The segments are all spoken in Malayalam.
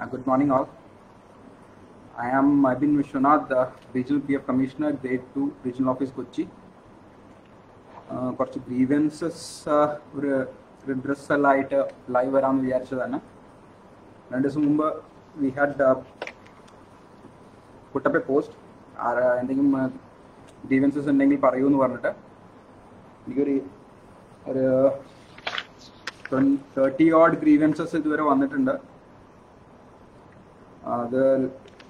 Good morning, all. I am Abin Vishwanath, the Regional PF Commissioner, Grade 2, Regional Office, Kochi. കുറച്ച് ഗ്രീവൻസസ് ഒരു റിഡ്രസ്സലായിട്ട് ലൈവ് വരാമെന്ന് വിചാരിച്ചതാണ്. 2 ദിവസം മുമ്പ് we had put up A post എന്തെങ്കിലും ഗ്രീവൻസസ് ഉണ്ടെങ്കിൽ പറയൂ എന്ന് പറഞ്ഞിട്ട് എനിക്കൊരു 30 ഗ്രീവൻസസ് ഇതുവരെ വന്നിട്ടുണ്ട്. അത്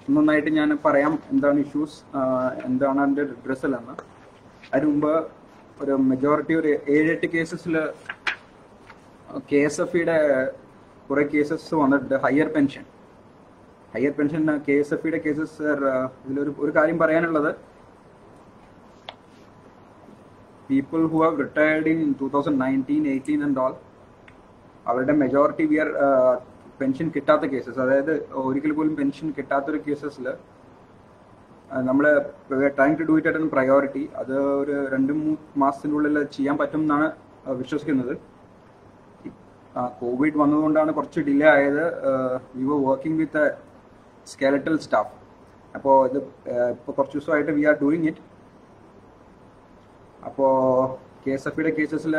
ഒന്നൊന്നായിട്ട് ഞാൻ പറയാം എന്താണ് ഇഷ്യൂസ്, എന്താണ് അതിൻ്റെ റിഡ്രസ്സൽ എന്ന്. അതിന് മുമ്പ് ഒരു മെജോറിറ്റി ഒരു 7-8 കേസസിൽ KSFEയുടെ കുറേ കേസസ് വന്നിട്ടുണ്ട്. ഹയർ പെൻഷൻ KSFEയുടെ കേസസ്. ഇതിലൊരു കാര്യം പറയാനുള്ളത്, people who have retired in 2019, 18 and all, അവരുടെ മെജോറിറ്റി പെൻഷൻ കിട്ടാത്ത കേസസ്, അതായത് ഒരിക്കൽ പോലും പെൻഷൻ കിട്ടാത്തൊരു കേസസിൽ നമ്മൾ trying to do it at priority. അത് ഒരു 2-3 മാസത്തിനുള്ളിൽ ചെയ്യാൻ പറ്റും എന്നാണ് വിശ്വസിക്കുന്നത്. കോവിഡ് വന്നതുകൊണ്ടാണ് കുറച്ച് ഡിലേ ആയത്. We were working with skeletal staff. അപ്പോൾ ഇപ്പോൾ കുറച്ച് ദിവസമായിട്ട് വി ആർ ഡൂയിങ് ഇറ്റ്. അപ്പോൾ KSFEയുടെ കേസസിൽ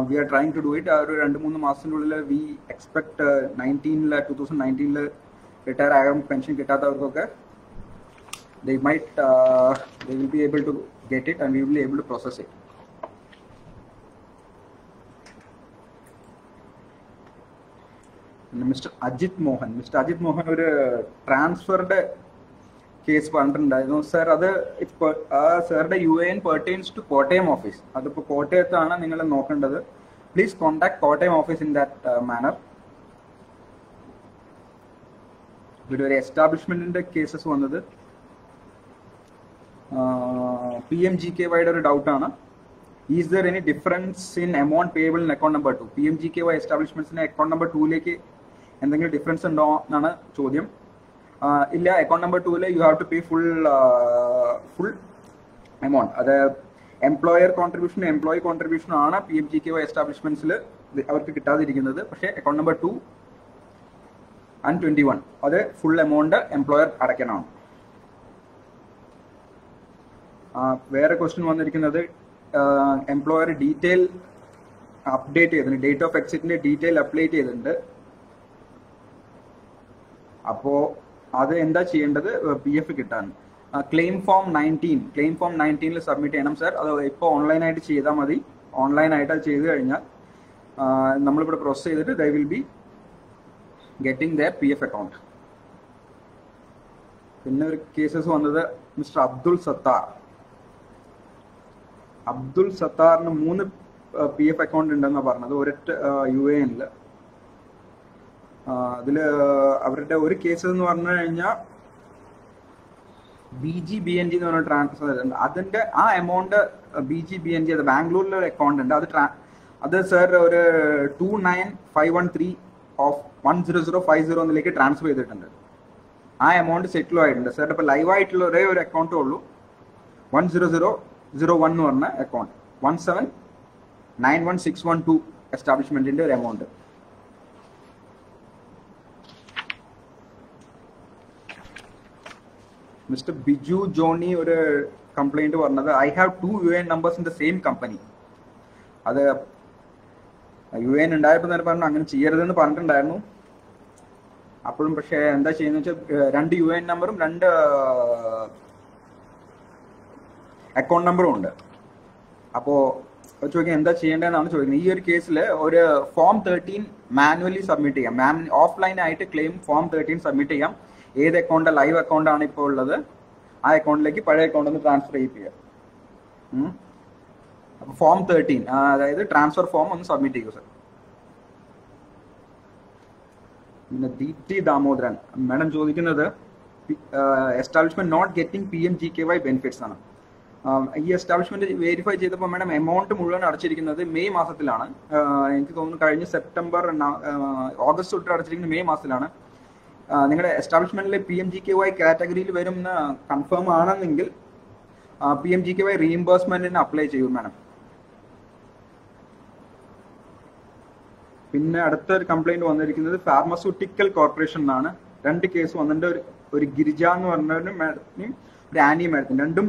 we are trying to do it. ഒരു 2-3 മാസത്തിനുള്ളിൽ വി എക്സ്പെക്ട് 2019 റിട്ടയർ ആകാൻ പെൻഷൻ കിട്ടാത്തവർക്കൊക്കെ they will be able to get it and we will be able to process it. Mister Ajith Mohan ഒരു ട്രാൻസ്ഫറുടെ കേസ് പറഞ്ഞിട്ടുണ്ടായിരുന്നു. സാർ അത് സാറുടെ UAN pertains to Kottayam office. അതിപ്പോൾ കോട്ടയത്താണ് നിങ്ങൾ നോക്കേണ്ടത്. Please contact Kottayam office in that manner. ഇവിടെ ഒരു എസ്റ്റാബ്ലിഷ്മെന്റിന്റെ കേസസ് വന്നത് PMGKYയുടെ ഒരു ഡൗട്ടാണ്. Is there any difference in amount payable in account number 2? PMGKY എസ്റ്റാബ്ലിഷ്മെന്റ്സിന് അക്കൗണ്ട് നമ്പർ 2ലേക്ക് എന്തെങ്കിലും ഡിഫറൻസ് ഉണ്ടോ എന്നാണ് ചോദ്യം. ഇല്ല, അക്കൗണ്ട് നമ്പർ 2ല് you have to pay full amount. അത് എംപ്ലോയർ കോൺട്രിബ്യൂഷനും എംപ്ലോയി കോൺട്രിബ്യൂഷനും ആണ് PMGKY എസ്റ്റാബ്ലിഷ്മെന്റ്സിൽ അവർക്ക് കിട്ടാതിരിക്കുന്നത്. പക്ഷേ അക്കൗണ്ട് നമ്പർ 2 and 21 അത് ഫുൾ എമൗണ്ട് എംപ്ലോയർ അടയ്ക്കാനാണ്. വേറെ ക്വസ്റ്റ്യൻ വന്നിരിക്കുന്നത്, എംപ്ലോയർ ഡീറ്റെയിൽ അപ്ഡേറ്റ് ചെയ്തിട്ടുണ്ട്, ഡേറ്റ് ഓഫ് എക്സിറ്റിന്റെ ഡീറ്റെയിൽ അപ്ഡേറ്റ് ചെയ്തിട്ടുണ്ട്. അപ്പോൾ അത് എന്താ ചെയ്യേണ്ടത്? PF കിട്ടാൻ ക്ലെയിം ഫോം 19 സബ്മിറ്റ് ചെയ്യണം സാർ. അത് ഇപ്പോൾ ഓൺലൈനായിട്ട് ചെയ്താൽ മതി. ഓൺലൈനായിട്ട് അത് ചെയ്ത് കഴിഞ്ഞാൽ നമ്മളിവിടെ പ്രോസസ് ചെയ്തിട്ട് they will be getting their PF account. പിന്നെ ഒരു കേസസ് വന്നത് മിസ്റ്റർ അബ്ദുൾ സത്താറിന് 3 PF അക്കൗണ്ട് ഉണ്ടെന്നാണ് പറഞ്ഞത് ഒരൊറ്റ UANൽ. അതിൽ അവരുടെ ഒരു കേസ് എന്ന് പറഞ്ഞു കഴിഞ്ഞാൽ BGBNG എന്ന് പറഞ്ഞ ട്രാൻസ്ഫർ. അതിന്റെ ആ എമൗണ്ട് BGBNG അത് ബാംഗ്ലൂരിലെ ഒരു അക്കൗണ്ട് ഉണ്ട്. അത് സാർ ഒരു 29513 ഓഫ് 10050 എന്നിലേക്ക് ട്രാൻസ്ഫർ ചെയ്തിട്ടുണ്ട്. ആ എമൗണ്ട് സെറ്റിലും ആയിട്ടുണ്ട് സാർ. ഇപ്പോൾ ലൈവായിട്ടുള്ള ഒരേ ഒരു അക്കൗണ്ടേ ഉള്ളൂ, 10001 എന്ന് പറഞ്ഞ അക്കൗണ്ട്, 1791612 എസ്റ്റാബ്ലിഷ്മെന്റിന്റെ ഒരു എമൗണ്ട്. മിസ്റ്റർ ബിജു ജോണി ഒരു കംപ്ലൈന്റ് പറഞ്ഞത്, I have 2 UAN numbers in the same company. അത് UAN ഉണ്ടായപ്പോൾ തന്നെ പറഞ്ഞു അങ്ങനെ ചെയ്യരുതെന്ന് പറഞ്ഞിട്ടുണ്ടായിരുന്നു. അപ്പോഴും പക്ഷേ എന്താ ചെയ്യുന്നത് വെച്ചാൽ 2 UAN നമ്പറും 2 അക്കൗണ്ട് നമ്പറും ഉണ്ട്. അപ്പോൾ ചോദിക്കാം എന്താ ചെയ്യേണ്ടതെന്നാണ് ചോദിക്കുന്നത്. ഈ ഒരു കേസിൽ ഒരു ഫോം 13 മാനുവലി സബ്മിറ്റ് ചെയ്യാം. ഓഫ്ലൈൻ ആയിട്ട് ക്ലെയിം ഫോം 13 സബ്മിറ്റ് ചെയ്യാം. ഏത് അക്കൗണ്ട്, ലൈവ് അക്കൗണ്ട് ആണ് ഇപ്പോൾ ഉള്ളത്, ആ അക്കൗണ്ടിലേക്ക് പഴയ അക്കൗണ്ട് ഒന്ന് ട്രാൻസ്ഫർ ചെയ്യാം. ഫോം 13 അതായത് ട്രാൻസ്ഫർ ഫോം ഒന്ന് സബ്മിറ്റ് ചെയ്യൂ സർ. പിന്നെ ദീപ്തി ദാമോദരൻ മാഡം ചോദിക്കുന്നത്, establishment not getting PMGKY benefits ആണ്. ഈ എസ്റ്റാബ്ലിഷ്മെന്റ് വെരിഫൈ ചെയ്തപ്പോൾ മാഡം എമൗണ്ട് മുഴുവൻ അടച്ചിരിക്കുന്നത് മെയ് മാസത്തിലാണ്. എനിക്ക് തോന്നുന്നു കഴിഞ്ഞ ഓഗസ്റ്റ് തൊട്ട് അടച്ചിരിക്കുന്നത് മെയ് മാസത്തിലാണ്. നിങ്ങളുടെ എസ്റ്റാബ്ലിഷ്മെന്റിലെ PMGKY കാറ്റഗറിയിൽ വരുന്ന കൺഫേം ആണെന്നെങ്കിൽ PMGKY റീഇംബേഴ്സ്മെന്റിന് അപ്ലൈ ചെയ്യും മാഡം. പിന്നെ അടുത്തൊരു കംപ്ലൈന്റ് വന്നിരിക്കുന്നത് ഫാർമസ്യൂട്ടിക്കൽ കോർപ്പറേഷൻ എന്നാണ്. 2 കേസ് വന്നിട്ട് ഒരു ഗിരിജ എന്ന് പറഞ്ഞ മാഡത്തിനും ഒരു ആനി മാഡത്തിനും രണ്ടും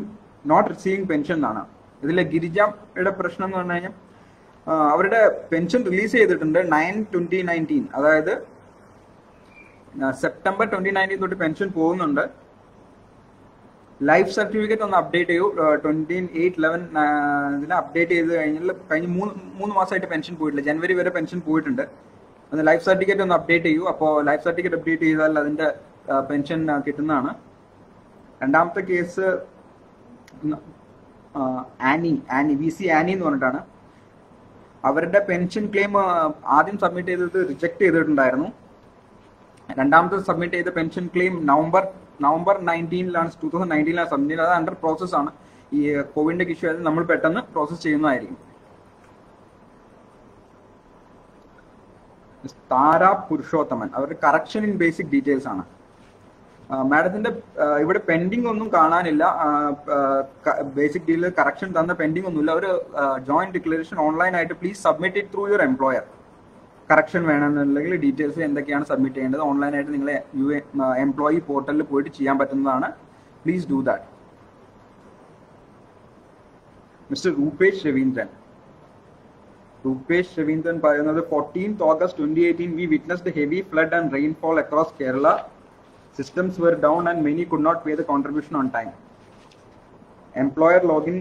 നോട്ട് റിസീവിങ് പെൻഷൻ എന്നാണ്. ഇതിലെ ഗിരിജയുടെ പ്രശ്നം എന്ന് പറഞ്ഞു കഴിഞ്ഞാൽ അവരുടെ പെൻഷൻ റിലീസ് ചെയ്തിട്ടുണ്ട് 9/2019, അതായത് സെപ്റ്റംബർ 2019 തൊട്ട് പെൻഷൻ പോകുന്നുണ്ട്. ലൈഫ് സർട്ടിഫിക്കറ്റ് ഒന്ന് അപ്ഡേറ്റ് ചെയ്യൂ. 28/11 ഇതിനെ അപ്ഡേറ്റ് ചെയ്ത് കഴിഞ്ഞ 3 മാസമായിട്ട് പെൻഷൻ പോയിട്ടില്ല. ജനുവരി വരെ പെൻഷൻ പോയിട്ടുണ്ട്. അത് ലൈഫ് സർട്ടിഫിക്കറ്റ് ഒന്ന് അപ്ഡേറ്റ് ചെയ്യൂ. അപ്പോൾ ലൈഫ് സർട്ടിഫിക്കറ്റ് അപ്ഡേറ്റ് ചെയ്താൽ അതിന്റെ പെൻഷൻ കിട്ടുന്നതാണ്. രണ്ടാമത്തെ കേസ് ആനി VC ആനി എന്ന് പറഞ്ഞിട്ടാണ്. അവരുടെ പെൻഷൻ ക്ലെയിം ആദ്യം സബ്മിറ്റ് ചെയ്തത് റിജക്ട് ചെയ്തിട്ടുണ്ടായിരുന്നു. രണ്ടാമത്തെ സബ്മിറ്റ് ചെയ്ത പെൻഷൻ ക്ലെയിം നവംബർ 2019 സബ്മിറ്റ് ചെയ്തത്. അത് അണ്ടർ പ്രോസസ് ആണ്. ഈ കോവിഡിന്റെ ഇഷ്യൂ ആയത് നമ്മൾ പെട്ടെന്ന് പ്രോസസ് ചെയ്യുന്നതായിരിക്കും. താര പുരുഷോത്തമൻ, അവരുടെ കറക്ഷൻ ഇൻ ബേസിക് ഡീറ്റെയിൽസ് ആണ്. മാഡത്തിന്റെ ഇവിടെ പെൻഡിങ് ഒന്നും കാണാനില്ല. ബേസിക് ഡീറ്റെയിൽ കറക്ഷൻ തന്ന പെൻഡിങ് ഒന്നുമില്ല. ഒരു ജോയിന്റ് ഡിക്ലറേഷൻ ഓൺലൈൻ ആയിട്ട് please submit it through your employer. Correction വേണമെന്നുണ്ടെങ്കിൽ ഡീറ്റെയിൽസ് എന്തൊക്കെയാണ് സബ്മിറ്റ് ചെയ്യേണ്ടത് ഓൺലൈനായിട്ട് നിങ്ങളെ എംപ്ലോയി പോർട്ടലിൽ പോയിട്ട് ചെയ്യാൻ പറ്റുന്നതാണ്. Please do that. Mister Rupesh Raveendran പറയുന്നത് 14th August 2018 we witnessed a heavy flood and rainfall across Kerala. Systems were down and many could not pay the contribution on time. Employer login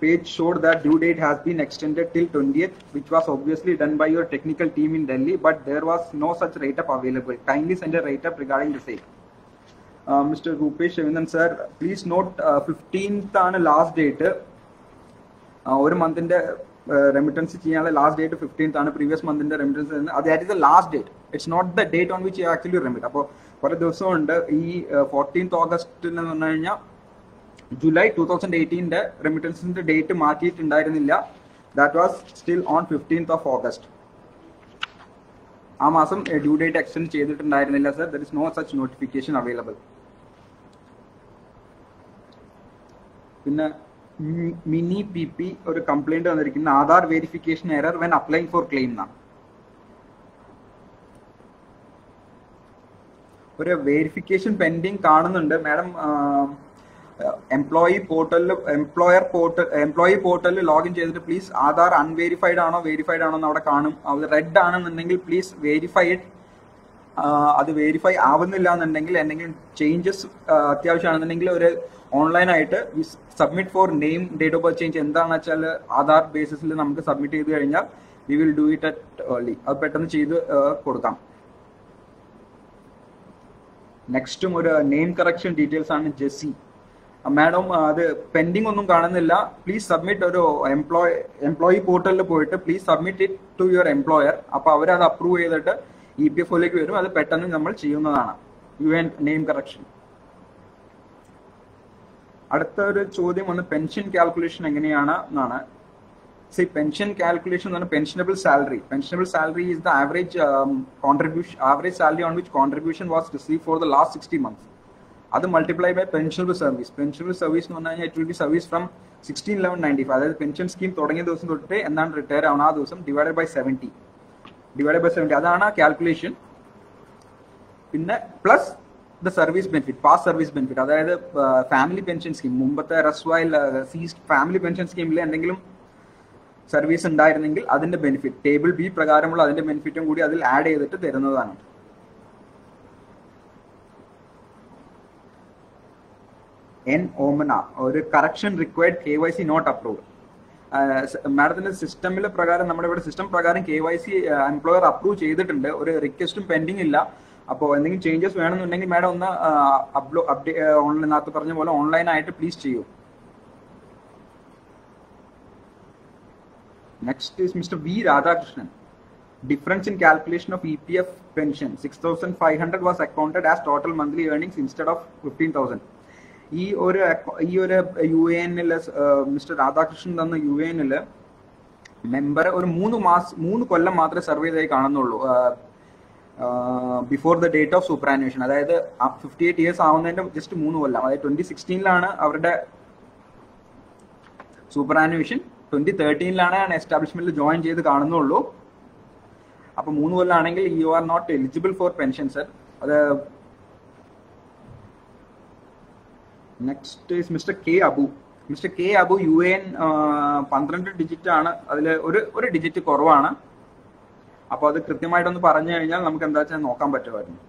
page showed that due date has been extended till 20th, which was obviously done by your technical team in Delhi, but there was no such write-up available. Kindly send a write-up regarding the same. Mr. Rupesh Shavindran sir, please note 15th ആണ് ലാസ്റ്റ് ഡേറ്റ്. ഒരു മന്തിന്റെ റെമിറ്റൻസ് ചെയ്യാനുള്ള ലാസ്റ്റ് ഡേറ്റ് 15th ആണ്. പ്രീവിയസ് മന്തിന്റെ remittance that is the last date. It's not the date on which you actually remit. അപ്പോൾ കുറെ ദിവസമുണ്ട്. ഈ 14th August എന്ന് പറഞ്ഞു കഴിഞ്ഞാൽ ജൂലൈ 2018 റെമിറ്റൻസിന്റെ ഡേറ്റ് മാറ്റിയിട്ടുണ്ടായിരുന്നില്ല. That was still on 15th August. ആ മാസം ഡ്യൂ ഡേറ്റ് എക്സ്റ്റെൻഡ് ചെയ്തിട്ടുണ്ടായിരുന്നില്ല sir. There is no such notification available. പിന്നെ മിനി PP ഒരു കംപ്ലൈന്റ് വന്നിരിക്കുന്ന Aadhaar verification error when applying for claim എന്നാണ്. ഒരു വെരിഫിക്കേഷൻ പെൻഡിങ് കാണുന്നുണ്ട് മാഡം. എംപ്ലോയി പോർട്ടലിൽ ലോഗിൻ ചെയ്തിട്ട് പ്ലീസ് ആധാർ അൺവെരിഫൈഡ് ആണോ വെരിഫൈഡ് ആണോ എന്ന് അവിടെ കാണും. അത് റെഡ് ആണെന്നുണ്ടെങ്കിൽ പ്ലീസ് വെരിഫൈഡ്. അത് വെരിഫൈ ആവുന്നില്ല എന്നുണ്ടെങ്കിൽ എന്തെങ്കിലും ചേഞ്ചസ് അത്യാവശ്യമാണെന്നുണ്ടെങ്കിൽ ഒരു ഓൺലൈനായിട്ട് submit for name date of birth change എന്താണെന്ന് വെച്ചാൽ ആധാർ ബേസിസിൽ നമുക്ക് സബ്മിറ്റ് ചെയ്ത് കഴിഞ്ഞാൽ we will do it at early. അത് പെട്ടെന്ന് ചെയ്ത് കൊടുക്കാം. നെക്സ്റ്റും ഒരു നെയിം കറക്ഷൻ ഡീറ്റെയിൽസ് ആണ്. ജെസ്സി മാഡം, അത് പെൻഡിങ് ഒന്നും കാണുന്നില്ല. പ്ലീസ് സബ്മിറ്റ് ഒരു എംപ്ലോയി പോർട്ടലിൽ പോയിട്ട് please submit it to your employer. അപ്പൊ അവരത് അപ്രൂവ് ചെയ്തിട്ട് EPFOയിലേക്ക് വരും. അത് പെട്ടെന്ന് നമ്മൾ ചെയ്യുന്നതാണ്. Name correction. അടുത്ത ഒരു ചോദ്യം വന്ന് പെൻഷൻ കാൽക്കുലേഷൻ എങ്ങനെയാണ് എന്നാണ്. പെൻഷൻ കാൽക്കുലേഷൻ എന്ന് പറഞ്ഞാൽ pensionable salary. Pensionable salary is the average salary on which contribution was receive for the last 60 months. അത് multiply by pensionable service. Pensionable service എന്ന് പറഞ്ഞു കഴിഞ്ഞാൽ it will be service from 16/11/95. അതായത് പെൻഷൻ സ്കീം തുടങ്ങിയ ദിവസം തൊട്ട് എന്താണ് റിട്ടയർ ആവുന്ന ആ ദിവസം ഡിവൈഡഡ് ബൈ 70. അതാണ് കാൽക്കുലേഷൻ. പിന്നെ plus the service benefit, pass service benefit. അതായത് ഫാമിലി പെൻഷൻ സ്കീം, മുമ്പത്തെ റെസ്വൈൽ സീസ്ഡ് ഫാമിലി പെൻഷൻ സ്കീമിൽ എന്തെങ്കിലും സർവീസ് ഉണ്ടായിരുന്നെങ്കിൽ അതിന്റെ ബെനിഫിറ്റ് ടേബിൾ B പ്രകാരമുള്ള അതിന്റെ ബെനിഫിറ്റും കൂടി അതിൽ ആഡ് ചെയ്തിട്ട് തരുന്നതാണ്. ഓമന, ഒരു correction required KYC not approved. മാഡത്തിന്റെ സിസ്റ്റമിൽ പ്രകാരം നമ്മുടെ ഇവിടെ സിസ്റ്റം പ്രകാരം KYC എംപ്ലോയർ അപ്രൂവ് ചെയ്തിട്ടുണ്ട്. ഒരു റിക്വസ്റ്റും പെൻഡിങ് ഇല്ല. അപ്പോൾ എന്തെങ്കിലും ചേഞ്ചസ് വേണമെന്നുണ്ടെങ്കിൽ മാഡം ഒന്ന് ഓൺലൈനകത്ത് പറഞ്ഞ പോലെ ഓൺലൈനായിട്ട് പ്ലീസ് ചെയ്യൂ. Next is mister V. Radhakrishnan. Difference in calculation of EPF pension 6,500 was accounted as total monthly earnings instead of 15,000. ഈ ഒരു UAN മിസ്റ്റർ രാധാകൃഷ്ണൻ തന്ന UAN മെമ്പർ ഒരു 3 കൊല്ലം മാത്രമേ സർവേ ചെയ്തായി കാണുന്നുള്ളൂ before the date of superannuation. അതായത് 58 years ആവുന്നതിന്റെ ജസ്റ്റ് 3 കൊല്ലം. അതായത് 2016 അവരുടെ സൂപ്പറാനുവേഷൻ. 2013 എസ്റ്റാബ്ലിഷ്മെന്റിൽ ജോയിൻ ചെയ്ത് കാണുന്നുള്ളൂ. അപ്പോൾ 3 കൊല്ലമാണെങ്കിൽ you are not eligible for pension sir. അത് next is mister K Abu. Mister K Abu UN 12 digit ആണ്, അതിൽ ഒരു ഡിജിറ്റ് കുറവാണ്. അപ്പോൾ അത് കൃത്യമായിട്ടൊന്ന് പറഞ്ഞു കഴിഞ്ഞാൽ നമുക്ക് എന്താ വെച്ചാൽ നോക്കാൻ പറ്റുമായിരുന്നു.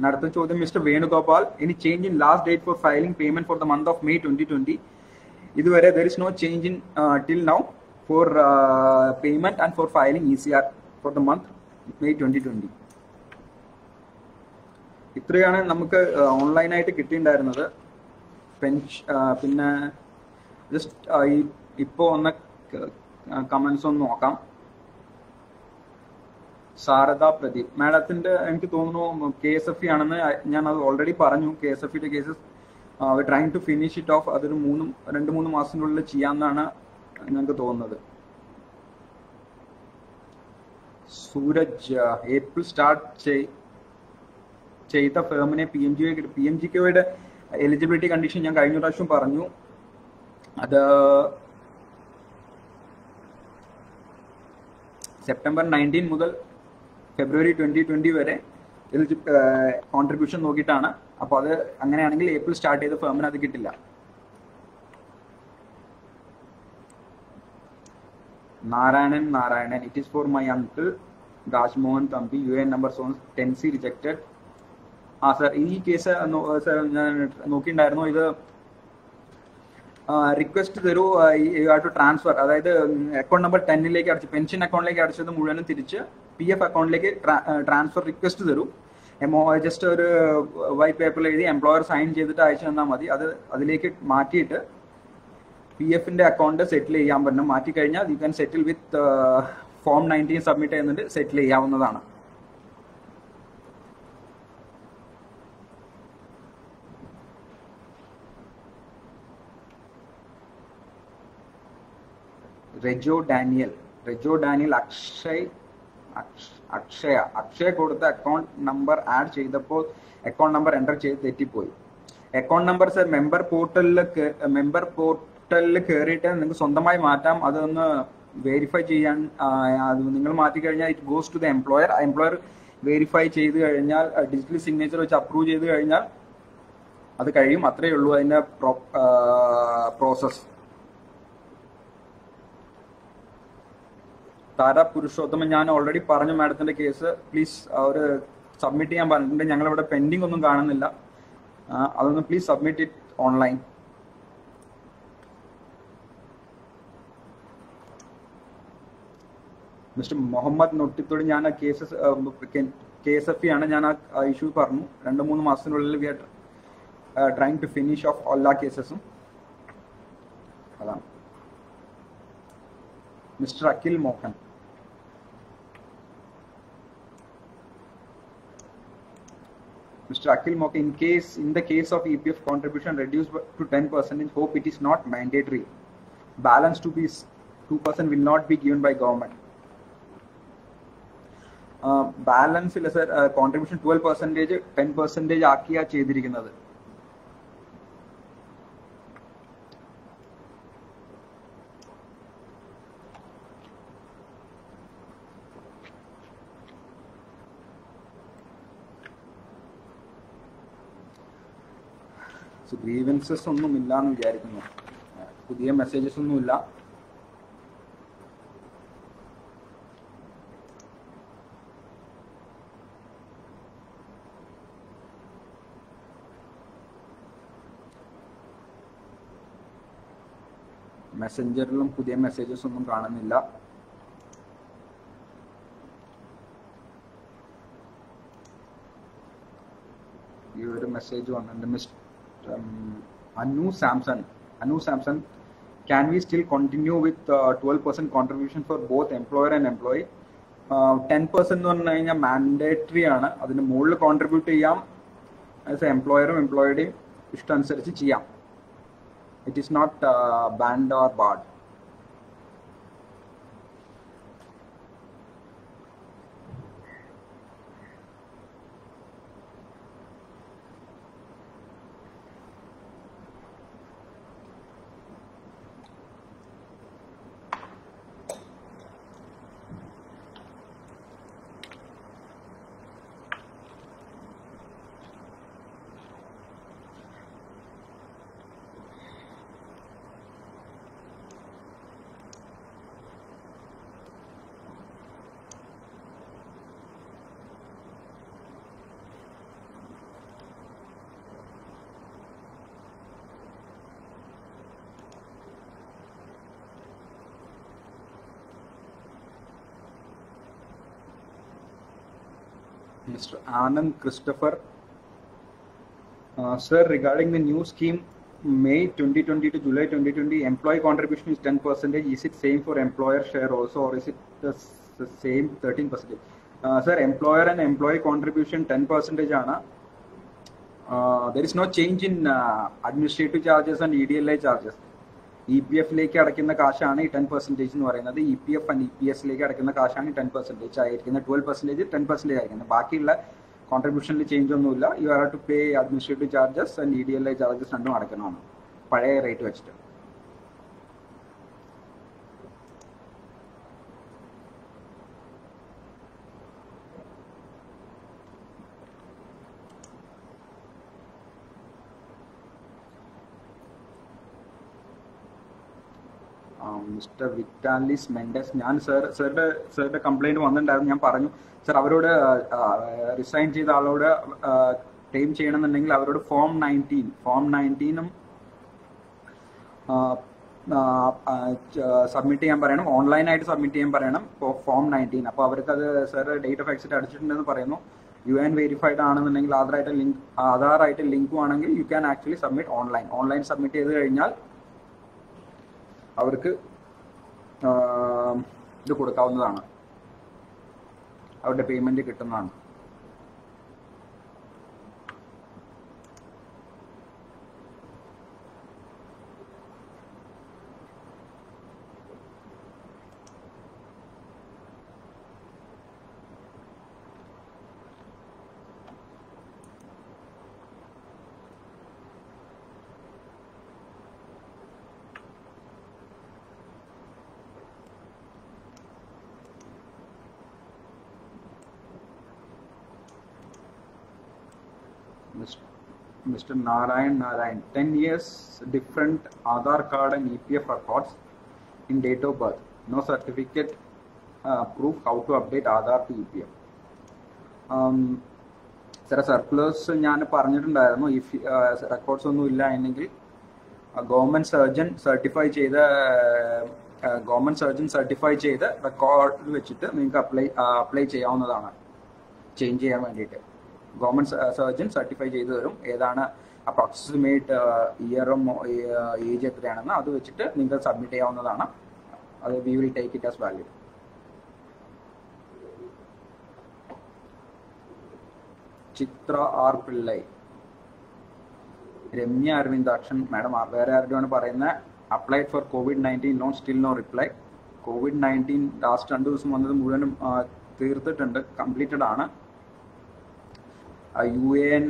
അടുത്ത ചോദ്യം mister Venugopal, any change in last date for filing payment for the month of May 2020? ഇതുവരെ there is no change in till now for payment and for filing ECR for the month May 2020. ഇത്രയാണ് നമുക്ക് ഓൺലൈനായിട്ട് കിട്ടിയിട്ടുണ്ടായിരുന്നത്. പിന്നെ ജസ്റ്റ് ഇപ്പോൾ ഒന്ന് കമന്റ്സ് ഒന്ന് നോക്കാം. സാരദ പ്രദീപ് മാഡത്തിന്റെ എനിക്ക് തോന്നുന്നു KSFE ആണെന്ന് ഞാൻ അത് ഓൾറെഡി പറഞ്ഞു. KSFEയുടെ cases trying to finish it off, അതൊരു 2-3 മാസത്തിനുള്ളിൽ ചെയ്യാമെന്നാണ് ഞങ്ങൾക്ക് തോന്നുന്നത്. സൂരജ്, ഏപ്രിൽ സ്റ്റാർട്ട് ചെയ്ത ഫേമിനെ PMGKയുടെ എലിജിബിലിറ്റി കണ്ടീഷൻ ഞാൻ കഴിഞ്ഞ പ്രാവശ്യം പറഞ്ഞു. അത് സെപ്റ്റംബർ 19 മുതൽ ഫെബ്രുവരി 2020 വരെ കോൺട്രിബ്യൂഷൻ നോക്കിയിട്ടാണ്. അപ്പോൾ അത് അങ്ങനെയാണെങ്കിൽ ഏപ്രിൽ സ്റ്റാർട്ട് ചെയ്ത ഫേമിന് അത് കിട്ടില്ല. Narayanan, it is for my uncle Rajmohan Thampi, UN number 10C rejected. Sir, ഈ കേസ് ഞാൻ നോക്കിയിട്ടുണ്ടായിരുന്നു. ഇത് റിക്വസ്റ്റ് തരൂ, യു ഹാവ് ടു ട്രാൻസ്ഫർ, അതായത് അക്കൗണ്ട് നമ്പർ 10ലേക്ക് അടച്ച് പെൻഷൻ അക്കൗണ്ടിലേക്ക് അടച്ചത് മുഴുവനും തിരിച്ച് PF അക്കൗണ്ടിലേക്ക് ട്രാൻസ്ഫർ റിക്വസ്റ്റ് തരൂ. ജസ്റ്റ് ഒരു വൈറ്റ് പേപ്പറിൽ എഴുതി എംപ്ലോയർ സൈൻ ചെയ്തിട്ട് അയച്ചു തന്നാൽ മതി. അതിലേക്ക് മാറ്റിയിട്ട് PFന്റെ അക്കൗണ്ട് സെറ്റിൽ ചെയ്യാൻ പറ്റും. മാറ്റി കഴിഞ്ഞാൽ you can settle with form 19 submit ചെയ്യുന്നുണ്ട്, സെറ്റിൽ ചെയ്യാവുന്നതാണ്. റെജോ ഡാനിയൽ, അക്ഷയ കൊടുത്ത അക്കൗണ്ട് നമ്പർ ആഡ് ചെയ്തപ്പോൾ അക്കൗണ്ട് നമ്പർ എൻ്റർ ചെയ്ത് തെറ്റിപ്പോയി. അക്കൗണ്ട് നമ്പർ സർ മെമ്പർ പോർട്ടലിൽ കയറിയിട്ട് നിങ്ങൾക്ക് സ്വന്തമായി മാറ്റാം. അതൊന്ന് വെരിഫൈ ചെയ്യാൻ അത് നിങ്ങൾ മാറ്റി കഴിഞ്ഞാൽ it goes to the employer verify ചെയ്ത് കഴിഞ്ഞാൽ ഡിജിറ്റൽ സിഗ്നേച്ചർ വെച്ച് അപ്രൂവ് ചെയ്ത് കഴിഞ്ഞാൽ അത് കഴിയും. അത്രയേ ഉള്ളൂ അതിൻ്റെ പ്രോസസ്. താര പുരുഷോത്തമൻ, ഞാൻ ഓൾറെഡി പറഞ്ഞു മാഡത്തിന്റെ കേസ്, പ്ലീസ് ഒരു സബ്മിറ്റ് ചെയ്യാൻ പറഞ്ഞിട്ടുണ്ട്. ഞങ്ങളിവിടെ പെൻഡിങ് ഒന്നും കാണുന്നില്ല, അതൊന്ന് please submit it online. Mister Muhammad Nottithode, ഞാൻ ആ കേസസ് KSFE ആണ്, ഞാൻ ആ ഇഷ്യൂ പറഞ്ഞു. 2-3 മാസത്തിനുള്ളിൽ we are trying to finish off എല്ലാ കേസസും. അതാണ്. Mister Akhil Mohan, in the case of EPF contribution reduced to 10%, hope it is not mandatory. Balance to be 2% will not be given by government. Balance ഇല്ല സർ, കോൺട്രിബ്യൂഷൻ 12%, 10% ആക്കിയാ ചെയ്തിരിക്കുന്നത്. ഗ്രീവൻസസ് ഒന്നും ഇല്ലാന്ന് വിചാരിക്കുന്നു, പുതിയ മെസ്സേജസ് ഒന്നുമില്ല. മെസ്സഞ്ചറിലും പുതിയ മെസ്സേജസ് ഒന്നും കാണുന്നില്ല. ഈ ഒരു മെസ്സേജ് വന്നിട്ടുണ്ട്. Mister Anu Samson, can we still continue with 12% contribution for both employer and employee? 10% എന്ന് പറഞ്ഞു കഴിഞ്ഞാൽ മാൻഡേറ്ററി ആണ്. അതിന് മുകളിൽ കോൺട്രിബ്യൂട്ട് ചെയ്യാം. ആസ് എംപ്ലോയറും എംപ്ലോയിയുടെയും ഇഷ്ടം അനുസരിച്ച് ചെയ്യാം. It is not banned or barred. Mr. Anand Christopher. Sir, regarding the new scheme, May 2020 to July 2020, employee contribution is 10%. Is it same for employer share also, or is it the same 13%? Sir, employer and employee contribution 10% ആണ്. There is no change in administrative charges and EDLI charges. EPF-ലേക്ക് അടയ്ക്കുന്ന കാശാണ് ഈ 10% എന്ന് പറയുന്നത്. EPF ആൻഡ് EPS-ലേക്ക് അടയ്ക്കുന്ന കാശാണ് 10% ആയിരിക്കുന്നത്. 12% 10% ആയിരിക്കുന്നത്. ബാക്കിയുള്ള കോൺട്രിബ്യൂഷനിൽ ചേഞ്ച് ഒന്നുമില്ല. You are to pay administrative charges and EDLI charges രണ്ടും അടയ്ക്കണമാണ് പഴയ റേറ്റ് വെച്ചിട്ട്. മിസ്റ്റർ വിറ്റാലിസ് മെൻഡസ്, ഞാൻ സാറുടെ കംപ്ലൈന്റ് വന്നിട്ടുണ്ടായിരുന്നു. ഞാൻ പറഞ്ഞു സർ അവരോട് റിസൈൻ ചെയ്ത ആളോട് ക്ലെയിം ചെയ്യണമെന്നുണ്ടെങ്കിൽ അവരോട് ഫോം 19 സബ്മിറ്റ് ചെയ്യാൻ പറയണം. ഓൺലൈനായിട്ട് സബ്മിറ്റ് ചെയ്യാൻ പറയണം ഫോം 19. അപ്പോൾ അവർക്ക് അത് സാർ ഡേറ്റ് ഓഫ് എക്സിറ്റ് അടിച്ചിട്ടുണ്ടെന്ന് പറയുന്നു. UN വെരിഫൈഡ് ആണെന്നുണ്ടെങ്കിൽ ആധാറായിട്ട് ലിങ്കും ആണെങ്കിൽ you can actually submit online submit ചെയ്ത് കഴിഞ്ഞാൽ അവർക്ക് ഇത് കൊടുക്കാവുന്നതാണ്, അവരുടെ പേയ്മെന്റ് കിട്ടുന്നതാണ്. Mr. Narayan, 10 years different Aadhaar card and EPF records in date of birth. No certificate proof how to update Aadhaar to EPF. Circulars ഞാൻ പറഞ്ഞിട്ടുണ്ടായിരുന്നു. ഇഫ് റെക്കോർഡ്സ് ഒന്നും ഇല്ല എന്നെങ്കിൽ ഗവൺമെന്റ് സർജൻ സർട്ടിഫൈ ചെയ്ത റെക്കോർഡ് വെച്ചിട്ട് നിങ്ങൾക്ക് അപ്ലൈ ചെയ്യാവുന്നതാണ് ചേഞ്ച് ചെയ്യാൻ വേണ്ടിയിട്ട്. ഗവൺമെന്റ് സർജൻ സർട്ടിഫൈ ചെയ്ത് തരും ഏതാണ് അപ്രോക്സിമേറ്റ് ഇയറും ഏജ് എത്രയാണെന്ന്. അത് വെച്ചിട്ട് നിങ്ങൾക്ക് സബ്മിറ്റ് ചെയ്യാവുന്നതാണ്. അത് we will take it as valid. Chitra R Pillai, Ramya Aravindakshan madam വേറെ ആരുടെയാണ് പറയുന്നത്. Applied for COVID-19 loan still no reply. COVID-19 last 2 ദിവസം വന്നത് മുഴുവനും തീർത്തിട്ടുണ്ട്, കംപ്ലീറ്റഡ് ആണ്. UAN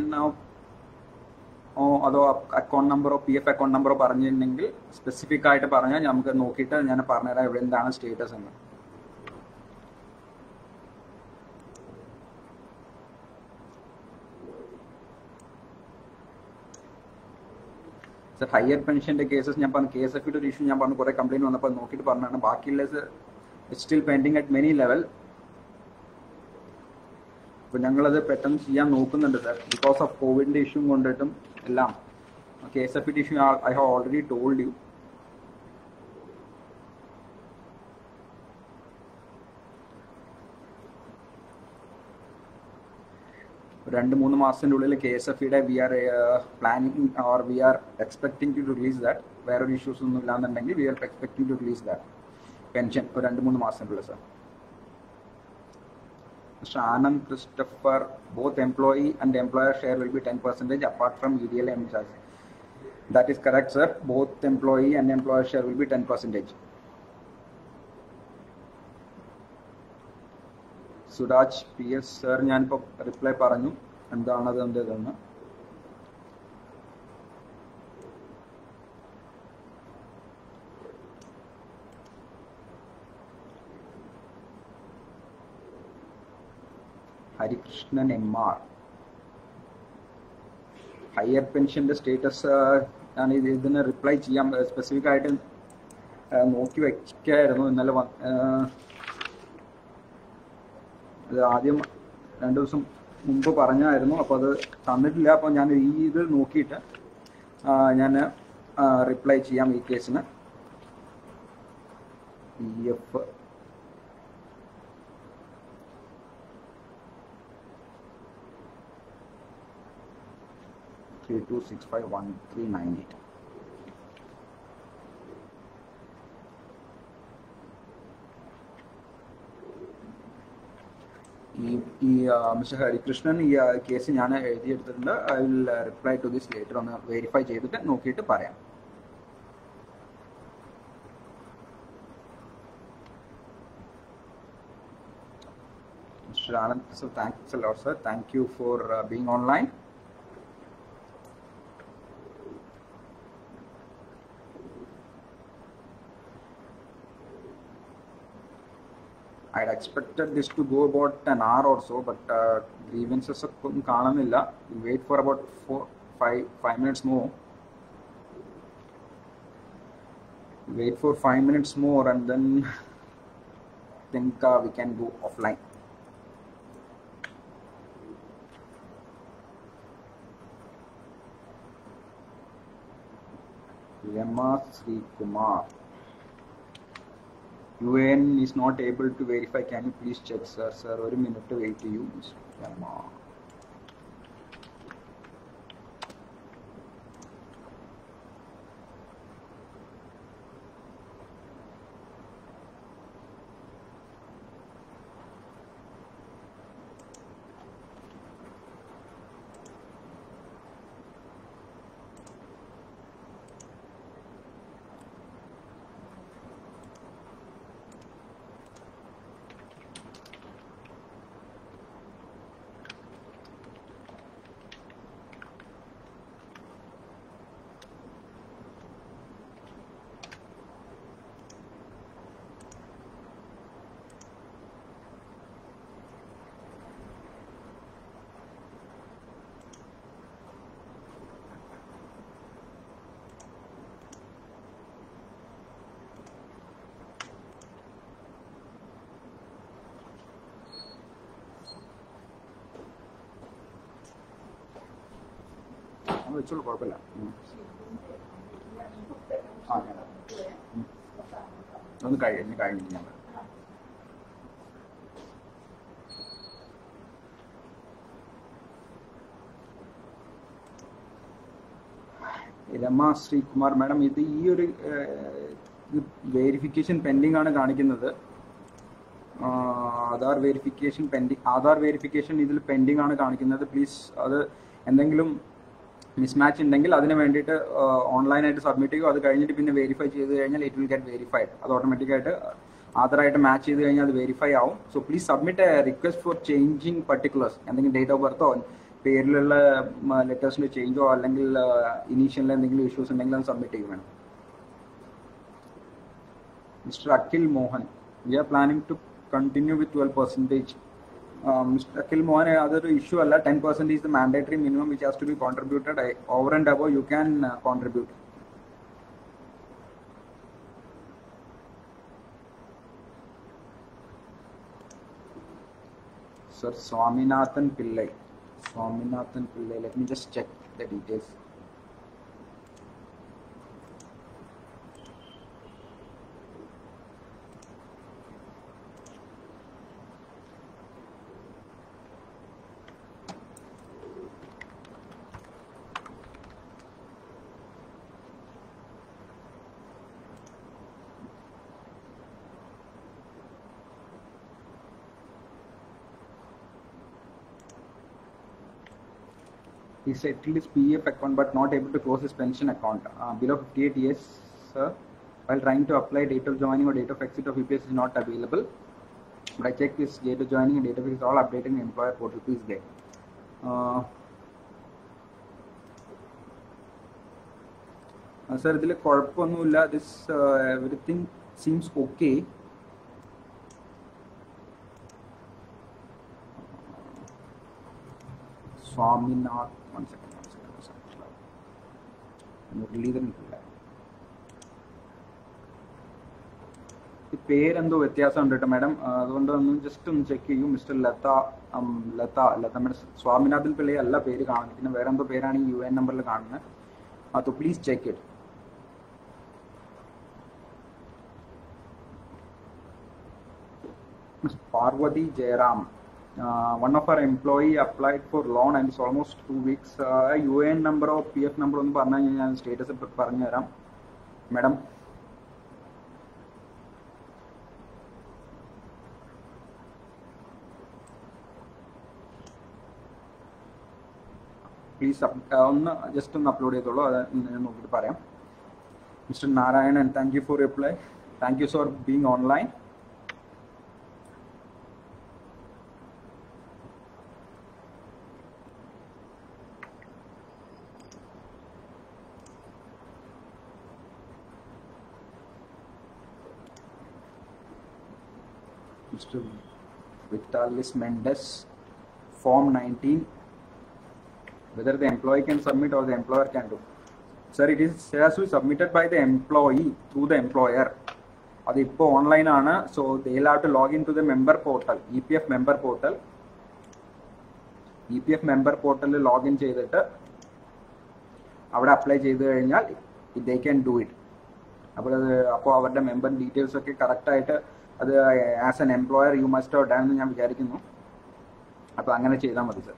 അതോ അക്കൗണ്ട് നമ്പറോ PF അക്കൗണ്ട് നമ്പറോ പറഞ്ഞിട്ടുണ്ടെങ്കിൽ സ്പെസിഫിക് ആയിട്ട് പറഞ്ഞാൽ നമുക്ക് നോക്കിയിട്ട് ഞാൻ പറഞ്ഞുതരാം ഇവിടെ എന്താണ് സ്റ്റേറ്റസ് എന്ന്. സർ ഹയർ പെൻഷന്റെ കേസസ് ഞാൻ പറഞ്ഞു, KSFE ഒരു ഇഷ്യൂ ഞാൻ പറഞ്ഞു, കുറെ കംപ്ലൈന്റ് വന്നപ്പോൾ നോക്കിയിട്ട് പറഞ്ഞാണ്. ബാക്കിയുള്ള still pending at many level. അപ്പോൾ ഞങ്ങളത് പെട്ടെന്ന് ചെയ്യാൻ നോക്കുന്നുണ്ട് സാർ. ബിക്കോസ് ഓഫ് കോവിഡിന്റെ ഇഷ്യൂ കൊണ്ടിട്ടും എല്ലാം. KSFE issue I have already told you. രണ്ട് മൂന്ന് മാസത്തിൻ്റെ ഉള്ളിൽ KSFEയുടെ we are planning or we are expecting to release that. വേറൊരു ഇഷ്യൂസ് ഒന്നും ഇല്ലാന്നുണ്ടെങ്കിൽ we are expecting to release that pension ഒരു 2-3 മാസത്തിൻ്റെ ഉള്ളിൽ sir. Mr. Anand Christopher, both employee and employer share will be 10% apart from EDLI charges. That is correct, sir. Both employee and employer share will be 10%. Suraj PS, sir, ഞാനിപ്പോൾ റിപ്ലൈ പറഞ്ഞു എന്താണത് എന്തെന്ന്. ഹരികൃഷ്ണൻ MR, ഹയർ പെൻഷന്റെ സ്റ്റേറ്റസ് ഞാൻ ഇതിന് റിപ്ലൈ ചെയ്യാൻ സ്പെസിഫിക് ആയിട്ട് നോക്കി വയ്ക്കായിരുന്നു. ഇന്നലെ അത് ആദ്യം 2 ദിവസം മുമ്പ് പറഞ്ഞായിരുന്നു, അപ്പോൾ അത് തന്നിട്ടില്ല. അപ്പോൾ ഞാൻ ഇത് നോക്കിയിട്ട് ഞാൻ റിപ്ലൈ ചെയ്യാം ഈ കേസിന്. PF, 32651398. മിസ്റ്റർ ഹരികൃഷ്ണൻ ഈ കേസ് ഞാൻ എഴുതിയെടുത്തിട്ടുണ്ട്. I will reply to this later. ഒന്ന് വെരിഫൈ ചെയ്തിട്ട് നോക്കിയിട്ട് പറയാം. Mr. Anand, so thanks a lot, sir. Thank you for being online. I had expected this to go about an hour or so, but grievances couldn't കാണുന്നില്ല. We'll wait for about 5 minutes more. Wait for 5 minutes more and then think we can go offline. Yama Sri Kumar. UN is not able to verify. Can you please check, sir? Sir, 1 minute to wait to you, Mr. Yama. വെച്ചോളൂ, കുഴപ്പമില്ല. ഒന്ന് കഴിഞ്ഞിട്ട് ഞാൻ രമ ശ്രീകുമാർ മാഡം, ഇത് ഈ ഒരു വെരിഫിക്കേഷൻ പെൻഡിങ് ആണ് കാണിക്കുന്നത്. ആധാർ വെരിഫിക്കേഷൻ ഇതിൽ പെൻഡിങ് ആണ് കാണിക്കുന്നത്. പ്ലീസ് അത് എന്തെങ്കിലും മിസ്മാച്ച് ഉണ്ടെങ്കിൽ അതിന് വേണ്ടിയിട്ട് ഓൺലൈനായിട്ട് സബ്മിറ്റ് ചെയ്യും. അത് കഴിഞ്ഞിട്ട് പിന്നെ വെരിഫൈ ചെയ്ത് കഴിഞ്ഞാൽ ഇറ്റ് വിൽ ഗെറ്റ് വെരിഫൈഡ്. അത് ഓട്ടോമാറ്റിക്കായിട്ട് ആധാറായിട്ട് മാച്ച് ചെയ്ത് കഴിഞ്ഞാൽ അത് വെരിഫൈ ആവും. So please submit A request for changing particulars. എന്തെങ്കിലും ഡേറ്റ് ഓഫ് ബർത്തോ പേരിലുള്ള ലെറ്റേഴ്സിൻ്റെ ചേഞ്ചോ അല്ലെങ്കിൽ ഇനീഷ്യലിൽ എന്തെങ്കിലും ഇഷ്യൂസ് ഉണ്ടെങ്കിൽ അത് സബ്മിറ്റ് ചെയ്യും വേണം. Mister Akhil Mohan, we are planning to continue with 12%. Mr. Akhil Mohan, other issue alla 10% is the mandatory minimum which has to be contributed. Over and above you can contribute. Sir Swaminathan Pillai, let me just check the details. He settled his PF account but not able to close his pension account. Below 58 years, sir. While trying to apply date of joining or date of exit of EPS is not available. But I checked this date of joining and date of exit is all updated in employer portal. Please get. Sir, ഇതിൽ കുഴപ്പമൊന്നുമില്ല. This everything seems okay. Swaminath, one second. Muraleedharan Pillai, ഈ പേരെന്തോ വ്യത്യാസമുണ്ട് കേട്ടോ മാഡം. അതുകൊണ്ട് ഒന്ന് ജസ്റ്റ് ഒന്ന് ചെക്ക് ചെയ്യൂ. മിസ്റ്റർ ലത മാഡം, സ്വാമിനാഥൻ പിള്ളയെ അല്ല പേര് കാണുന്നത്. പിന്നെ വേറെ എന്തോ പേരാണ് ഈ UN നമ്പറിൽ കാണുന്നത്. तो please check it. Parvathi Jayaram, one of our employee applied for loan and it's almost 2 weeks. UN number or PF number ഒന്ന് പറഞ്ഞു കഴിഞ്ഞാൽ ഞാൻ സ്റ്റേറ്റസ് പറഞ്ഞു തരാം മാഡം. പ്ലീസ് ഒന്ന് ജസ്റ്റ് ഒന്ന് അപ്ലോഡ് ചെയ്തോളൂ, അത് ഞാൻ നോക്കിയിട്ട് പറയാം. Mister Narayanan, thank you four reply. Thank you for being online. Mr. Vitalis Mendes, Form 19, whether the employee can submit or the employer can do. Sir, it has to be submitted by the employee through the employer. അത് ഇപ്പോൾ ഓൺലൈൻ ആണ്. So they will have to log into the member portal, EPF member portal. EPF member portal login ചെയ്തിട്ട് അവിടെ അപ്ലൈ ചെയ്ത് കഴിഞ്ഞാൽ they can do it. അപ്പോൾ അവരുടെ മെമ്പർ ഡീറ്റെയിൽസ് ഒക്കെ കറക്റ്റായിട്ട് അത് as an employer you must have done എന്ന് ഞാൻ വിചാരിക്കുന്നു. അപ്പോൾ അങ്ങനെ ചെയ്താൽ മതി സർ.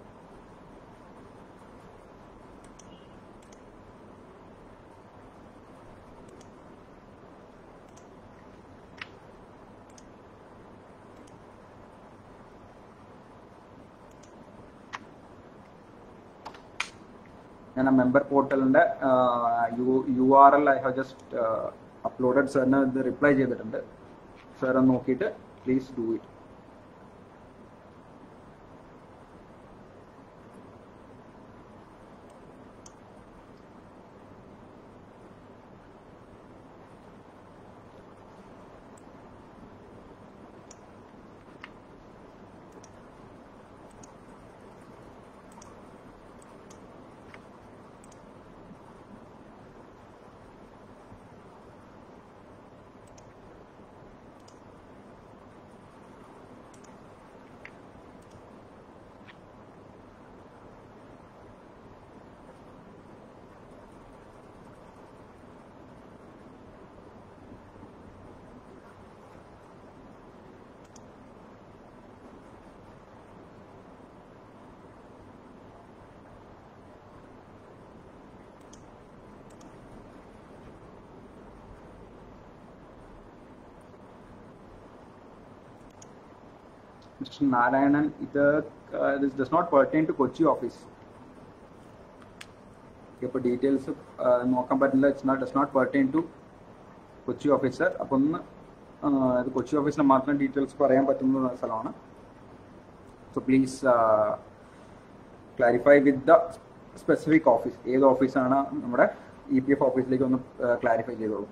ഞാൻ ആ മെമ്പർ പോർട്ടലിൻ്റെ URL I have just uploaded. സാറിന് ഇത് റിപ്ലൈ ചെയ്തിട്ടുണ്ട്. സാർ ഒന്ന് നോക്കിയിട്ട് please do it. Mr. Narayanan, this does not pertain to Kochi office. ഇപ്പോൾ ഡീറ്റെയിൽസ് നോക്കാൻ പറ്റില്ല. does not pertain to Kochi office sir. അപ്പോൾ ഒന്ന് ഇത് കൊച്ചി ഓഫീസിൽ മാത്രം ഡീറ്റെയിൽസ് പറയാൻ പറ്റുന്ന സ്ഥലമാണ്. So please clarify with the specific office. ഏത് ഓഫീസാണ് നമ്മുടെ EPF ഓഫീസിലേക്ക് ഒന്ന് ക്ലാരിഫൈ ചെയ്തോളൂ.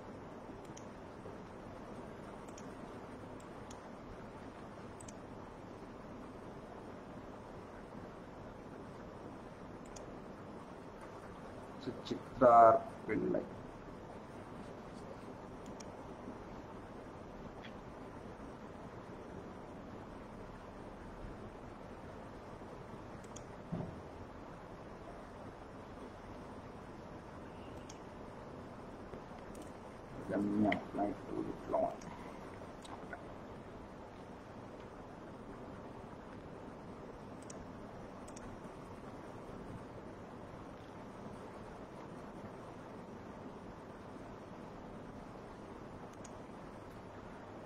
ചിത്രാർ Pillai. Let me apply to the loan.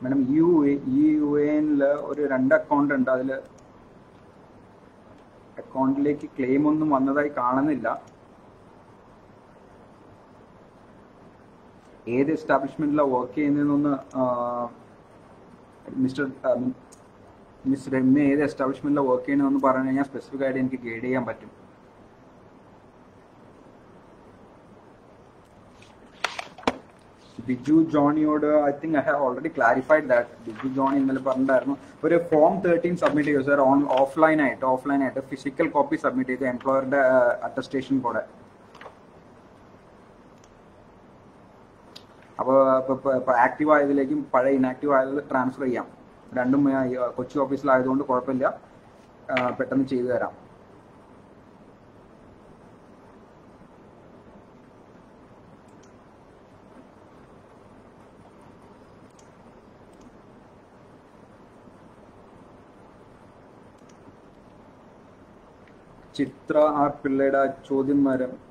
Madam UANൽ ഒരു 2 അക്കൗണ്ട് ഉണ്ട്. അതിൽ അക്കൗണ്ടിലേക്ക് ക്ലെയിം ഒന്നും വന്നതായി കാണുന്നില്ല. ഏത് എസ്റ്റാബ്ലിഷ്മെന്റിലാണ് വർക്ക് ചെയ്യുന്നതെന്നൊന്ന് മിസ് രമ്യ ഏത് എസ്റ്റാബ്ലിഷ്മെന്റിലാണ് വർക്ക് ചെയ്യുന്നതെന്ന് പറഞ്ഞു കഴിഞ്ഞാൽ സ്പെസിഫിക് ആയിട്ട് എനിക്ക് ഗൈഡ് ചെയ്യാൻ പറ്റും. ബിജു ജോണിയോട് I think I have already clarified that. Biju Johny ഇന്നലെ പറഞ്ഞിട്ടുണ്ടായിരുന്നു ഒരു ഫോം 13 സബ്മിറ്റ് ചെയ്തു സാർ. ഓഫ്ലൈൻ ആയിട്ട് ഫിസിക്കൽ കോപ്പി സബ്മിറ്റ് ചെയ്തു എംപ്ലോയറുടെ അറ്റസ്റ്റേഷൻ കൂടെ. അപ്പോൾ ഇപ്പോൾ ആക്റ്റീവ് ആയതിലേക്കും പഴയ ഇനാക്റ്റീവ് ആയത് ട്രാൻസ്ഫർ ചെയ്യാം. രണ്ടും കൊച്ചി ഓഫീസിലായതുകൊണ്ട് കുഴപ്പമില്ല, പെട്ടെന്ന് ചെയ്തു തരാം. ചിത്ര ആർ പിള്ളയുടെ ചോദ്യം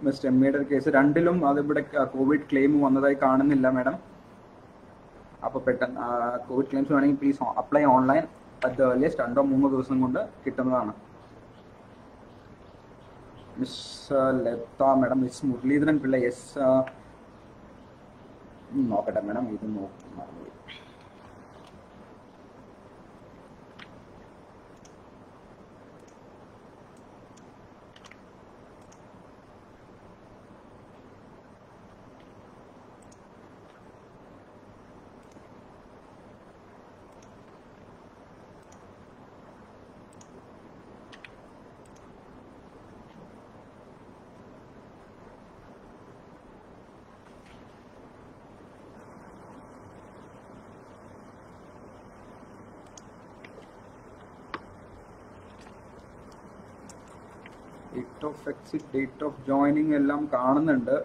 മിസ്റ്റർ എം എയുടെ കേസ് രണ്ടിലും അതിവിടെ കോവിഡ് ക്ലെയിം വന്നതായി കാണുന്നില്ല മാഡം. അപ്പോൾ പെട്ടെന്ന് കോവിഡ് ക്ലെയിംസ് വേണമെങ്കിൽ please apply online at the earliest 2-3 ദിവസം കൊണ്ട് കിട്ടുന്നതാണ്. Miss Latha madam, miss Muralidharan Pillai, yes നോക്കട്ടെ മാഡം, ഇത് നോക്കി. Date of exit, date of joining എല്ലാം കാണുന്നുണ്ട്.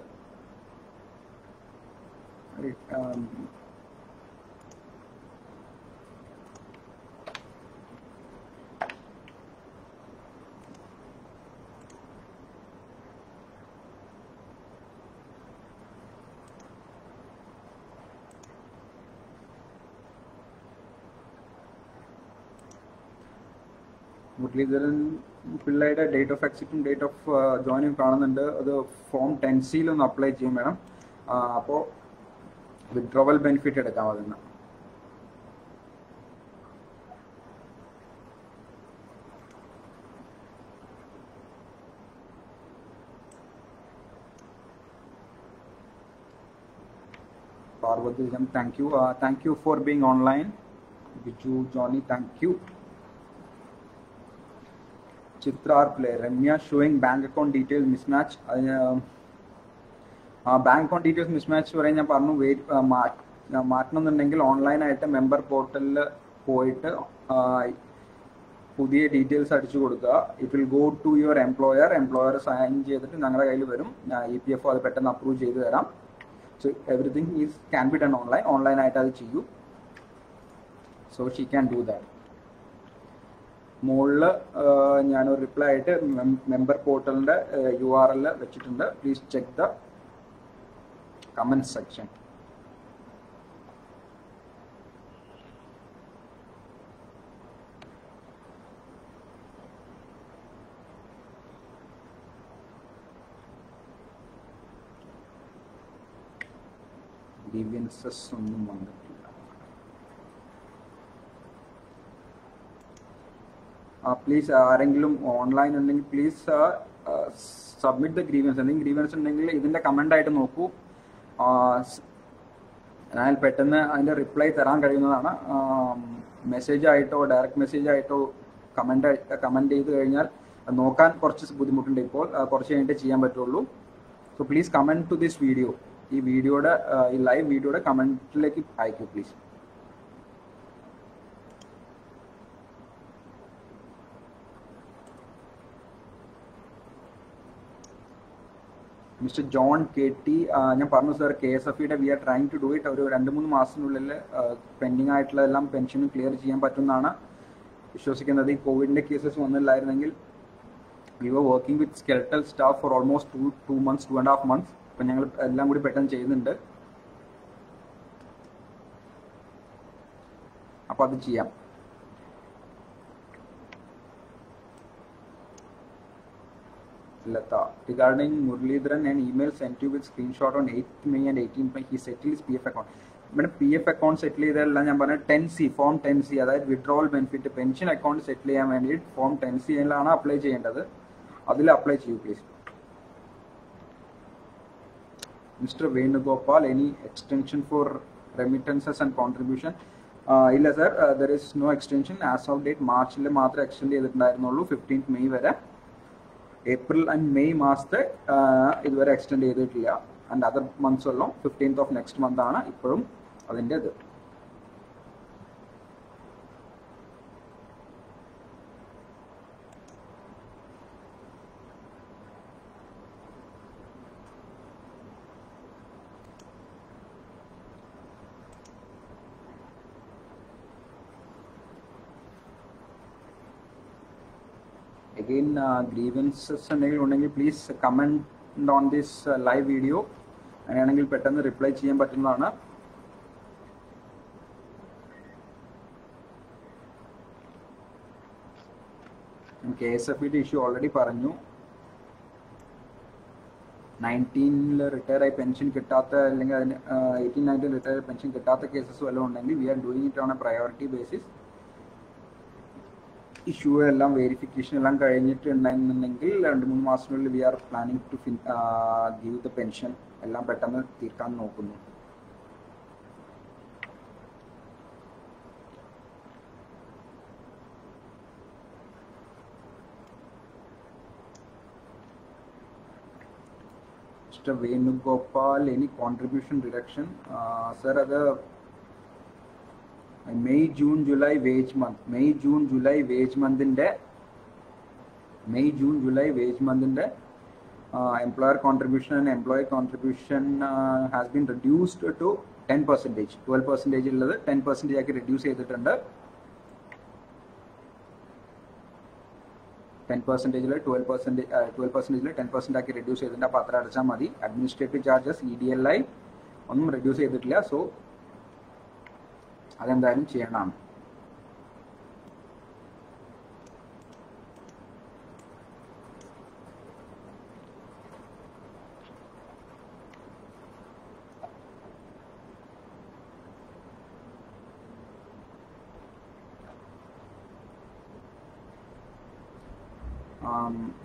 മുരളീധരൻ പിള്ളയുടെ ഡേറ്റ് ഓഫ് എക്സിറ്റും ഡേറ്റ് ഓഫ് ജോയിനിങ് കാണുന്നുണ്ട്. അത് ഫോം 10C അപ്ലൈ ചെയ്യും വേണം. അപ്പോൾ വിഡ്രോവൽ ബെനിഫിറ്റ് എടുക്കാം അതിന്. Parvathi, thank you for being online. Biju Johny, thank you. Chitra R പ്ലേ, Ramya showing bank account details mismatch. Bank account details mismatch പറയാൻ ഞാൻ പറഞ്ഞു. മാറ്റണമെന്നുണ്ടെങ്കിൽ ഓൺലൈനായിട്ട് മെമ്പർ പോർട്ടലിൽ പോയിട്ട് പുതിയ ഡീറ്റെയിൽസ് അടിച്ചു കൊടുക്കുക. It will go to your employer sign ചെയ്തിട്ട് ഞങ്ങളുടെ കയ്യിൽ വരും. EPF അത് പെട്ടെന്ന് അപ്രൂവ് ചെയ്ത് തരാം. So everything can be done ഓൺലൈനായിട്ട് അത് ചെയ്യൂ. So she can do that. മുകളിൽ ഞാനൊരു റിപ്ലൈ ആയിട്ട് മെമ്പർ പോർട്ടലിൻ്റെ URL വെച്ചിട്ടുണ്ട്. Please check the comment section. Grievances ഒന്നും വന്നിട്ടില്ല. പ്ലീസ് ആരെങ്കിലും ഓൺലൈൻ ഉണ്ടെങ്കിൽ പ്ലീസ് സബ്മിറ്റ് ദ ഗ്രീവൻസ്. എന്തെങ്കിലും ഗ്രീവൻസ് ഉണ്ടെങ്കിൽ ഇതിൻ്റെ കമൻ്റ് ആയിട്ട് നോക്കൂ. ഞാൻ പെട്ടെന്ന് അതിൻ്റെ റിപ്ലൈ തരാൻ കഴിയുന്നതാണ്. മെസ്സേജ് ആയിട്ടോ ഡയറക്റ്റ് മെസ്സേജ് ആയിട്ടോ കമൻറ്റ് ചെയ്ത് കഴിഞ്ഞാൽ നോക്കാൻ കുറച്ച് ബുദ്ധിമുട്ടുണ്ട്. ഇപ്പോൾ കുറച്ച് കഴിഞ്ഞിട്ട് ചെയ്യാൻ പറ്റുള്ളൂ. So please comment to this video. ഈ ലൈവ് വീഡിയോയുടെ കമൻറ്റിലേക്ക് അയക്കൂ പ്ലീസ്. മിസ്റ്റർ ജോൺ KT, ഞാൻ പറഞ്ഞു സർ, KSFEയുടെ we are trying to do it. ഒരു 2-3 മാസത്തിനുള്ളിൽ പെൻഡിങ് ആയിട്ടുള്ളതെല്ലാം പെൻഷനും ക്ലിയർ ചെയ്യാൻ പറ്റുമെന്നാണ് വിശ്വസിക്കുന്നത്. ഈ കോവിഡിൻ്റെ കേസസ് വന്നില്ലായിരുന്നെങ്കിൽ we were working with skeletal staff for almost 2 months, 2.5 months. അപ്പം ഞങ്ങൾ എല്ലാം കൂടി പെട്ടെന്ന് ചെയ്യുന്നുണ്ട്. അപ്പോൾ അത് ചെയ്യാം. Lata, regarding Muralidharan, an email sent you with screenshot on 8th May and 18th May. He settled his PF account. Madam, PF account settle ചെയ്തല്ല ഞാൻ പറഞ്ഞ 10C, ഫോം 10C, അതായത് വിഡ്രോവൽ ബെനിഫിറ്റ് പെൻഷൻ അക്കൗണ്ട് സെറ്റിൽ ചെയ്യാൻ വേണ്ടിയിട്ട് ഫോം 10C ലാണ് അപ്ലൈ ചെയ്യേണ്ടത്. അതിൽ അപ്ലൈ ചെയ്യൂ please. Mister Venugopal, any extension for remittances and contribution? ഇല്ല സർ, there is no extension. As of date മാർച്ചിൽ മാത്രമേ എക്സ്റ്റെൻഡ് ചെയ്തിട്ടുണ്ടായിരുന്നുള്ളൂ 15th May വരെ. ഏപ്രിൽ ആൻഡ് മെയ് മാസത്തെ ഇതുവരെ എക്സ്റ്റെൻഡ് ചെയ്തിട്ടില്ല. ആൻഡ് അതർ മന്ത്സ് എല്ലാം 15th of next month ആണ് ഇപ്പോഴും അതിൻ്റെ ഇത്. again grievances എന്തെങ്കിലും ഉണ്ടെങ്കിൽ please comment on this live video. അങ്ങനെയാണെങ്കിൽ പെട്ടെന്ന് റിപ്ലൈ ചെയ്യാൻ പറ്റുന്നതാണ്. KSFE ഇഷ്യൂ ഓൾറെഡി പറഞ്ഞു. 19 റിട്ടയർ ആയി പെൻഷൻ കിട്ടാത്ത അല്ലെങ്കിൽ 18-19 റിട്ടയർ പെൻഷൻ കിട്ടാത്ത കേസസ് വല്ലതും ഉണ്ടെങ്കിൽ we are doing it on a priority basis. Issue എല്ലാം വെരിഫിക്കേഷൻ എല്ലാം കഴിഞ്ഞിട്ടുണ്ടെന്നുണ്ടെങ്കിൽ 2-3 മാസത്തിനുള്ളിൽ we are planning to give the pension. എല്ലാം പെട്ടെന്ന് തീർക്കാൻ നോക്കുന്നു. Mr. Venugopal, any contribution reduction? Sir, other May, June, July wage month. May, June, July wage month in the employer contribution and employee contribution has been reduced to 10%. 12% ഉള്ളത് 10% ആക്കി reduce ചെയ്തിട്ടുണ്ട്. 10% 12% 10% ആക്കി reduce ചെയ്തിട്ടുണ്ട്. അപ്പോൾ അത്ര അടച്ചാൽ മതി. അഡ്മിനിസ്ട്രേറ്റീവ് ചാർജസ് EDLI ഒന്നും reduce ചെയ്തിട്ടില്ല. സോ അതെന്തായാലും ചെയ്യണം.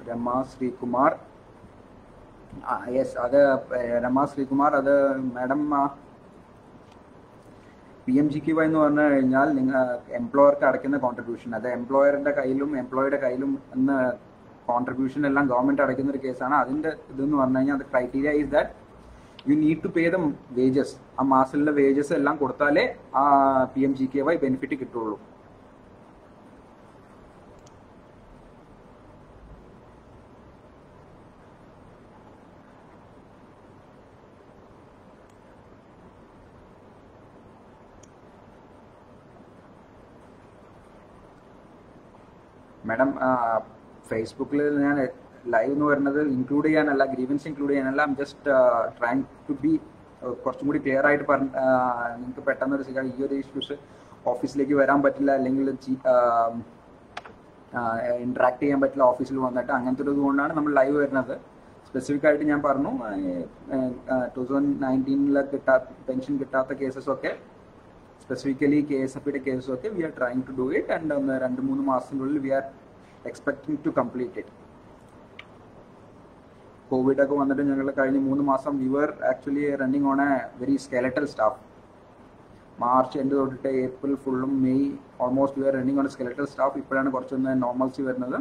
Rama Srikumar, yes, അത് Rama Srikumar, അത് മാഡം PMGKY എന്ന് പറഞ്ഞു കഴിഞ്ഞാൽ നിങ്ങൾ എംപ്ലോയർക്ക് അടയ്ക്കുന്ന കോൺട്രിബ്യൂഷൻ, അത് എംപ്ലോയറിന്റെ കയ്യിലും എംപ്ലോയിയുടെ കയ്യിലും എന്ന് കോൺട്രിബ്യൂഷൻ എല്ലാം ഗവൺമെന്റ് അടയ്ക്കുന്ന ഒരു കേസാണ്. അതിന്റെ ഇതെന്ന് പറഞ്ഞു കഴിഞ്ഞാൽ അത് criteria is that you need to pay the wages. ആ മാസത്തിലെ വേജസ് എല്ലാം കൊടുത്താലേ ആ PMGKY ബെനിഫിറ്റ് കിട്ടുള്ളൂ. മാഡം ഫേസ്ബുക്കിൽ ഞാൻ ലൈവ് എന്ന് പറയുന്നത് ഇൻക്ലൂഡ് ചെയ്യാനല്ല, ഗ്രീവൻസ് ഇൻക്ലൂഡ് ചെയ്യാനല്ല. I'm just trying to be കുറച്ചും കൂടി ക്ലിയർ ആയിട്ട് നിങ്ങൾക്ക് പെട്ടെന്നൊരു ഈ ഒരു ഇഷ്യൂസ് ഓഫീസിലേക്ക് വരാൻ പറ്റില്ല, അല്ലെങ്കിൽ ഇന്ററാക്ട് ചെയ്യാൻ പറ്റില്ല ഓഫീസിൽ വന്നിട്ട്, അങ്ങനത്തെ ഒരു ഇതുകൊണ്ടാണ് നമ്മൾ ലൈവ് വരുന്നത്. സ്പെസിഫിക് ആയിട്ട് ഞാൻ പറഞ്ഞു 2019 പെൻഷൻ കിട്ടാത്ത കേസസ് ഒക്കെ, സ്പെസിഫിക്കലി KSFEയുടെ കേസസ് ഒക്കെ we are trying to do it and 2-3 മാസത്തിനുള്ളിൽ we are expecting to complete it. Covid ഒക്കെ വന്നിട്ട് ഞങ്ങൾ കഴിഞ്ഞ 3 മാസം we were actually running on a very skeletal staff. March end തൊട്ടിട്ട് ഏപ്രിൽ ഫുള്ളും May almost we are running on a skeletal staff. ഇപ്പോഴാണ് കുറച്ചൊന്ന് നോർമൽസി വരുന്നത്.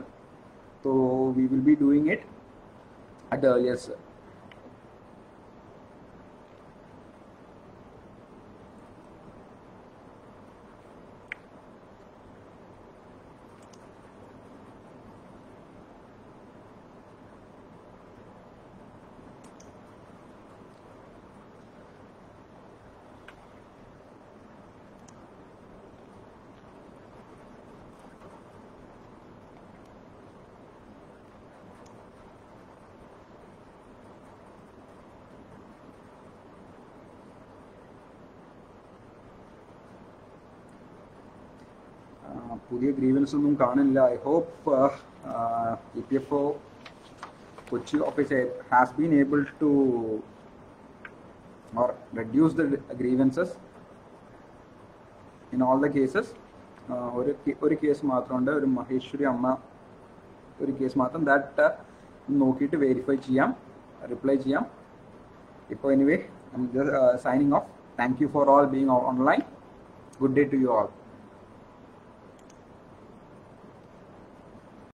So we will be doing it at earliest. പുതിയ ഗ്രീവൻസ് ഒന്നും കാണില്ല. I hope EPFO Kochi office has been able to or reduce the grievances in all the cases. ഒരു കേസ് മാത്രമുണ്ട്, ഒരു മഹേശ്വരി അമ്മ ഒരു കേസ് മാത്രം. ദാറ്റ് നോക്കിയിട്ട് വെരിഫൈ ചെയ്യാം, റിപ്ലൈ ചെയ്യാം. ഇപ്പോൾ anyway I M signing off. Thank you for all being online. Good day to you all.